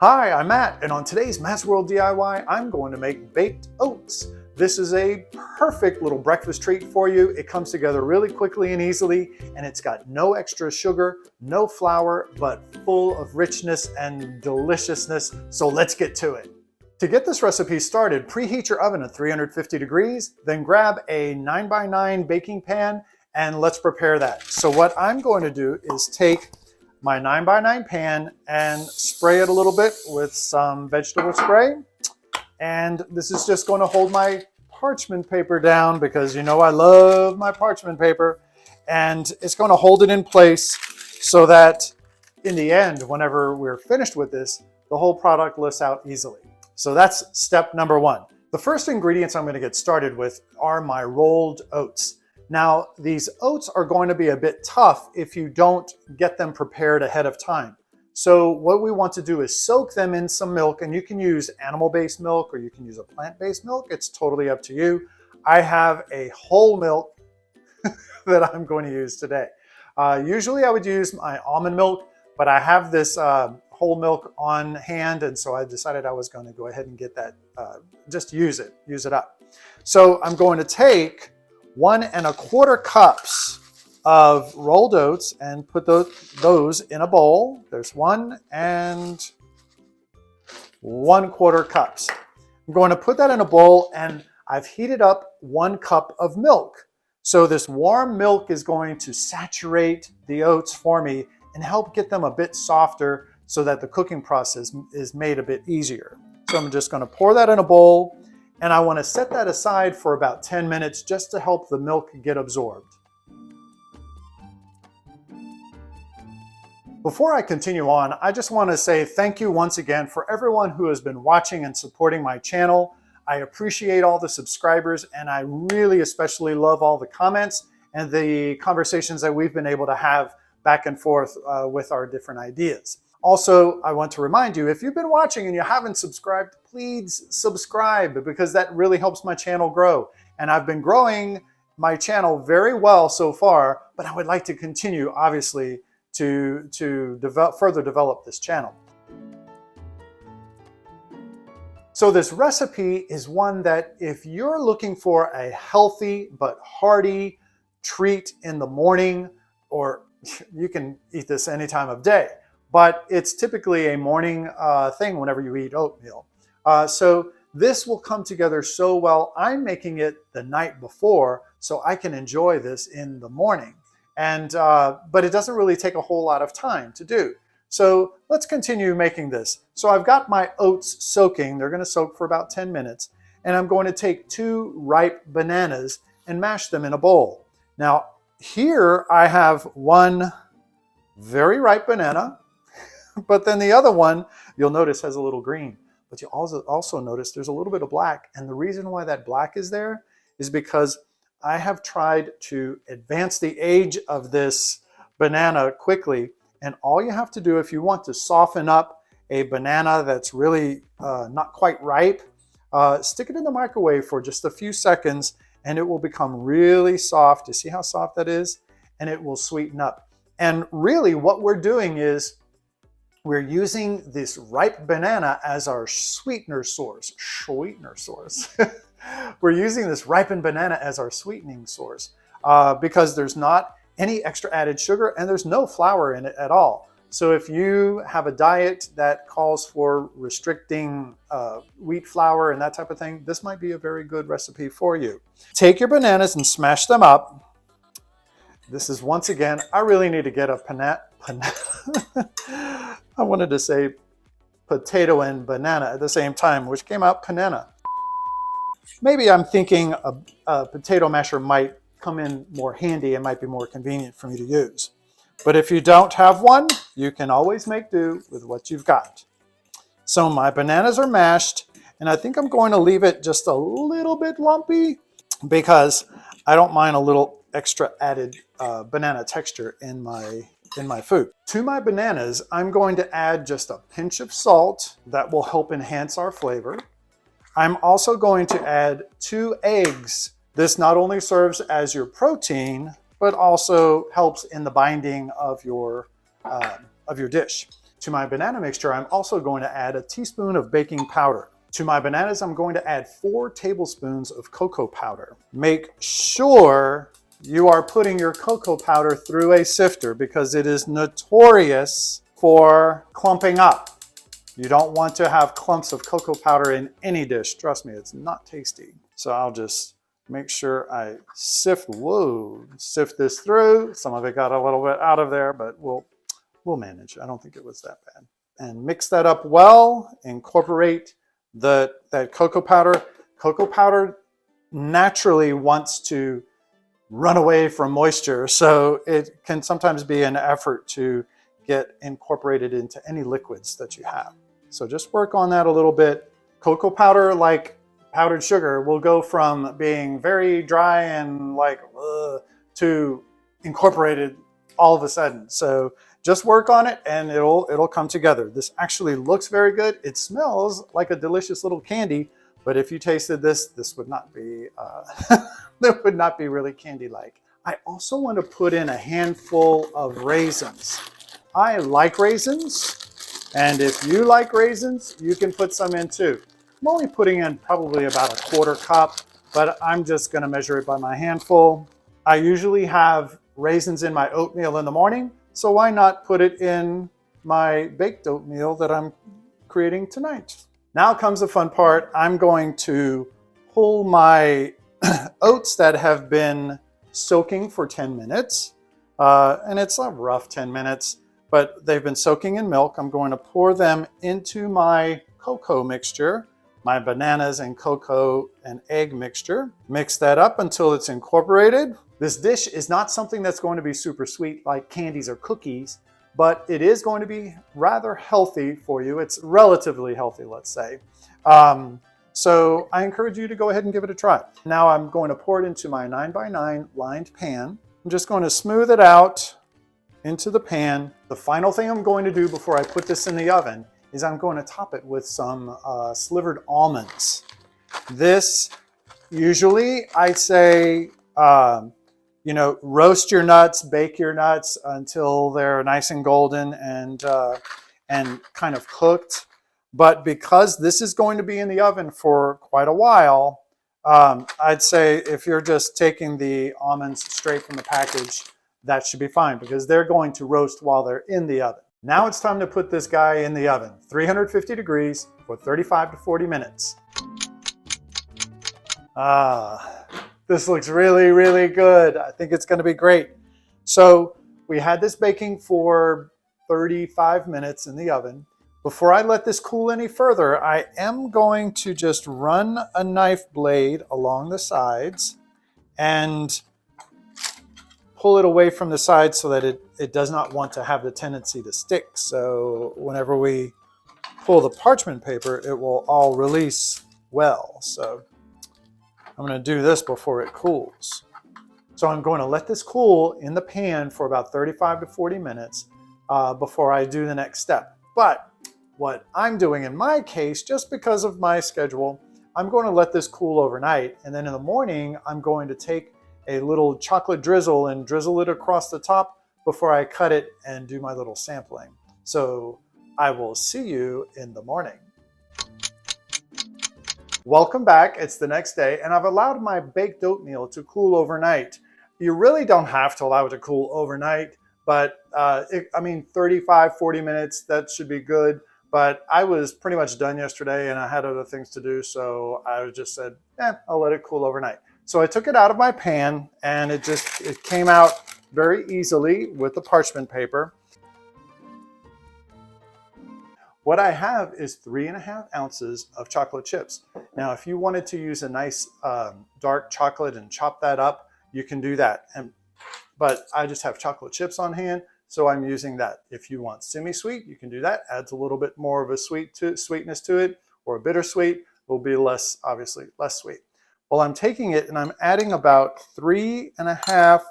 Hi, I'm Matt, and on today's Matt's World DIY, I'm going to make baked oats. This is a perfect little breakfast treat for you. It comes together really quickly and easily, and it's got no extra sugar, no flour, but full of richness and deliciousness. So let's get to it. To get this recipe started, preheat your oven at 350 degrees, then grab a 9x9 baking pan, and let's prepare that. So what I'm going to do is take my 9x9 pan and spray it a little bit with some vegetable spray. And this is just going to hold my parchment paper down because you know I love my parchment paper. And it's going to hold it in place so that in the end, whenever we're finished with this, the whole product lifts out easily. So that's step number one. The first ingredients I'm going to get started with are my rolled oats. Now, these oats are going to be a bit tough if you don't get them prepared ahead of time. So what we want to do is soak them in some milk, and you can use animal-based milk or you can use a plant-based milk. It's totally up to you. I have a whole milk that I'm going to use today. Usually I would use my almond milk, but I have this whole milk on hand, and so I decided I was going to go ahead and get that, just use it up. So I'm going to take 1 1/4 cups of rolled oats and put those in a bowl. There's 1 1/4 cups. I'm going to put that in a bowl, and I've heated up 1 cup of milk. So this warm milk is going to saturate the oats for me and help get them a bit softer so that the cooking process is made a bit easier. So I'm just going to pour that in a bowl. And I want to set that aside for about 10 minutes just to help the milk get absorbed. Before I continue on, I just want to say thank you once again for everyone who has been watching and supporting my channel. I appreciate all the subscribers, and I really especially love all the comments and the conversations that we've been able to have back and forth with our different ideas. Also, I want to remind you, if you've been watching and you haven't subscribed, please subscribe because that really helps my channel grow. And I've been growing my channel very well so far, but I would like to continue, obviously, to further develop this channel. So this recipe is one that if you're looking for a healthy but hearty treat in the morning, or you can eat this any time of day, but it's typically a morning thing whenever you eat oatmeal. So this will come together so well. I'm making it the night before so I can enjoy this in the morning. And but it doesn't really take a whole lot of time to do. So let's continue making this. So I've got my oats soaking. They're going to soak for about 10 minutes. And I'm going to take 2 ripe bananas and mash them in a bowl. Now here I have 1 very ripe banana. But then the other one, you'll notice, has a little green. But you also notice there's a little bit of black. And the reason why that black is there is because I have tried to advance the age of this banana quickly. And all you have to do if you want to soften up a banana that's really not quite ripe, stick it in the microwave for just a few seconds and it will become really soft. You see how soft that is? And it will sweeten up. And really what we're doing is we're using this ripe banana as our sweetener source. We're using this ripened banana as our sweetening source because there's not any extra added sugar and there's no flour in it at all. So if you have a diet that calls for restricting wheat flour and that type of thing, this might be a very good recipe for you. Take your bananas and smash them up. This is, once again, I really need to get a I wanted to say potato and banana at the same time, which came out banana. Maybe I'm thinking a potato masher might come in more handy and might be more convenient for me to use. But if you don't have one, you can always make do with what you've got. So my bananas are mashed, and I think I'm going to leave it just a little bit lumpy because I don't mind a little extra added banana texture in my food. To my bananas, I'm going to add just a pinch of salt that will help enhance our flavor. I'm also going to add 2 eggs. This not only serves as your protein, but also helps in the binding of your dish. To my banana mixture, I'm also going to add a teaspoon of baking powder. To my bananas, I'm going to add 4 tablespoons of cocoa powder. Make sure you are putting your cocoa powder through a sifter because it is notorious for clumping up. You don't want to have clumps of cocoa powder in any dish. Trust me, it's not tasty. So I'll just make sure I sift this through. Some of it got a little bit out of there, but we'll manage. I don't think it was that bad. And mix that up well. Incorporate that cocoa powder. Cocoa powder naturally wants to run away from moisture, so it can sometimes be an effort to get incorporated into any liquids that you have. So just work on that a little bit. Cocoa powder, like powdered sugar, will go from being very dry and like to incorporated all of a sudden. So just work on it and it'll come together. This actually looks very good. It smells like a delicious little candy, but if you tasted this would not be that would not be really candy-like. I also want to put in a handful of raisins. I like raisins, and if you like raisins, you can put some in too. I'm only putting in probably about a 1/4 cup, but I'm just going to measure it by my handful. I usually have raisins in my oatmeal in the morning, so why not put it in my baked oatmeal that I'm creating tonight? Now comes the fun part. I'm going to pull my oats that have been soaking for 10 minutes, and it's a rough 10 minutes, but they've been soaking in milk. I'm going to pour them into my cocoa mixture, my bananas and cocoa and egg mixture. Mix that up until it's incorporated. This dish is not something that's going to be super sweet like candies or cookies, but it is going to be rather healthy for you. It's relatively healthy, let's say. So I encourage you to go ahead and give it a try. Now I'm going to pour it into my 9x9 lined pan. I'm just going to smooth it out into the pan. The final thing I'm going to do before I put this in the oven is I'm going to top it with some slivered almonds. This usually I'd say, you know, roast your nuts, bake your nuts until they're nice and golden and kind of cooked. But because this is going to be in the oven for quite a while, I'd say if you're just taking the almonds straight from the package, that should be fine because they're going to roast while they're in the oven. Now it's time to put this guy in the oven, 350 degrees for 35 to 40 minutes. This looks really, really good. I think it's going to be great. So we had this baking for 35 minutes in the oven. Before I let this cool any further, I am going to just run a knife blade along the sides and pull it away from the sides so that it does not want to have the tendency to stick. So whenever we pull the parchment paper, it will all release well. So I'm going to do this before it cools. So I'm going to let this cool in the pan for about 35 to 40 minutes before I do the next step. But what I'm doing in my case, just because of my schedule, I'm going to let this cool overnight. And then in the morning, I'm going to take a little chocolate drizzle and drizzle it across the top before I cut it and do my little sampling. So I will see you in the morning. Welcome back. It's the next day, and I've allowed my baked oatmeal to cool overnight. You really don't have to allow it to cool overnight, but I mean, 35, 40 minutes, that should be good. But I was pretty much done yesterday and I had other things to do, so I just said, I'll let it cool overnight. So I took it out of my pan and it came out very easily with the parchment paper. What I have is 3.5 ounces of chocolate chips. Now, if you wanted to use a nice dark chocolate and chop that up, you can do that. But I just have chocolate chips on hand, so I'm using that. If you want semi-sweet, you can do that. Adds a little bit more of a sweetness to it, or a bittersweet will be obviously less sweet. Well, I'm taking it and I'm adding about 3.5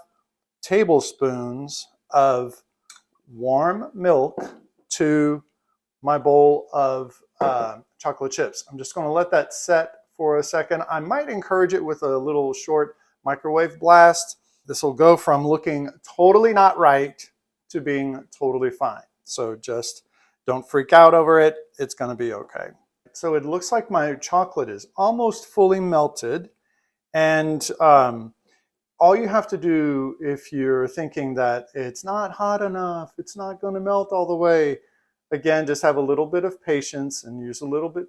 tablespoons of warm milk to my bowl of chocolate chips. I'm just going to let that set for a second. I might encourage it with a little short microwave blast. This will go from looking totally not right to being totally fine. So just Don't freak out over it. It's going to be okay. So it looks like my chocolate is almost fully melted. And all you have to do if you're thinking that it's not hot enough, it's not going to melt all the way, again, just have a little bit of patience and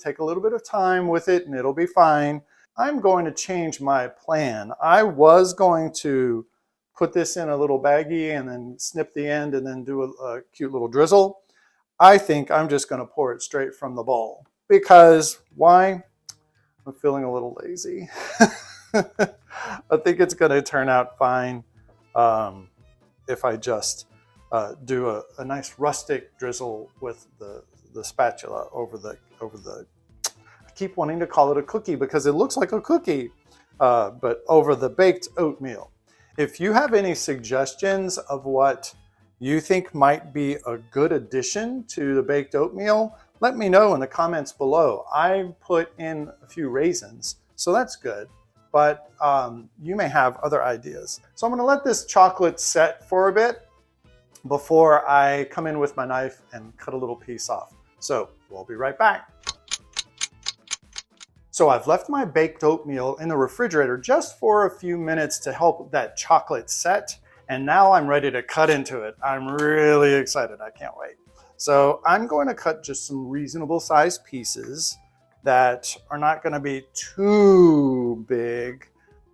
take a little bit of time with it and it'll be fine. I'm going to change my plan. I was going to put this in a little baggie and then snip the end and then do a cute little drizzle. I think I'm just going to pour it straight from the bowl because why? I'm feeling a little lazy. I think it's going to turn out fine if I just do a nice rustic drizzle with the spatula over the. I keep wanting to call it a cookie because it looks like a cookie, but over the baked oatmeal. If you have any suggestions of what you think might be a good addition to the baked oatmeal, let me know in the comments below. I put in a few raisins, so that's good. But you may have other ideas. So I'm going to let this chocolate set for a bit before I come in with my knife and cut a little piece off. So we'll be right back. So I've left my baked oatmeal in the refrigerator just for a few minutes to help that chocolate set. And now I'm ready to cut into it. I'm really excited. I can't wait. So I'm going to cut just some reasonable sized pieces that are not going to be too big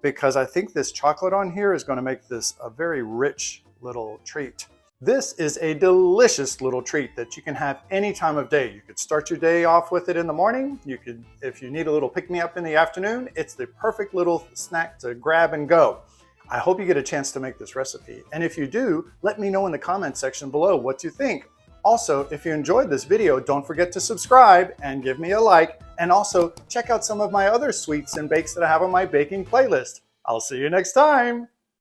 because I think this chocolate on here is going to make this a very rich little treat. This is a delicious little treat that you can have any time of day. You could start your day off with it in the morning. You could, if you need a little pick-me-up in the afternoon, it's the perfect little snack to grab and go. I hope you get a chance to make this recipe. And if you do, let me know in the comment section below what you think. Also, if you enjoyed this video, don't forget to subscribe and give me a like. And also check out some of my other sweets and bakes that I have on my baking playlist. I'll see you next time.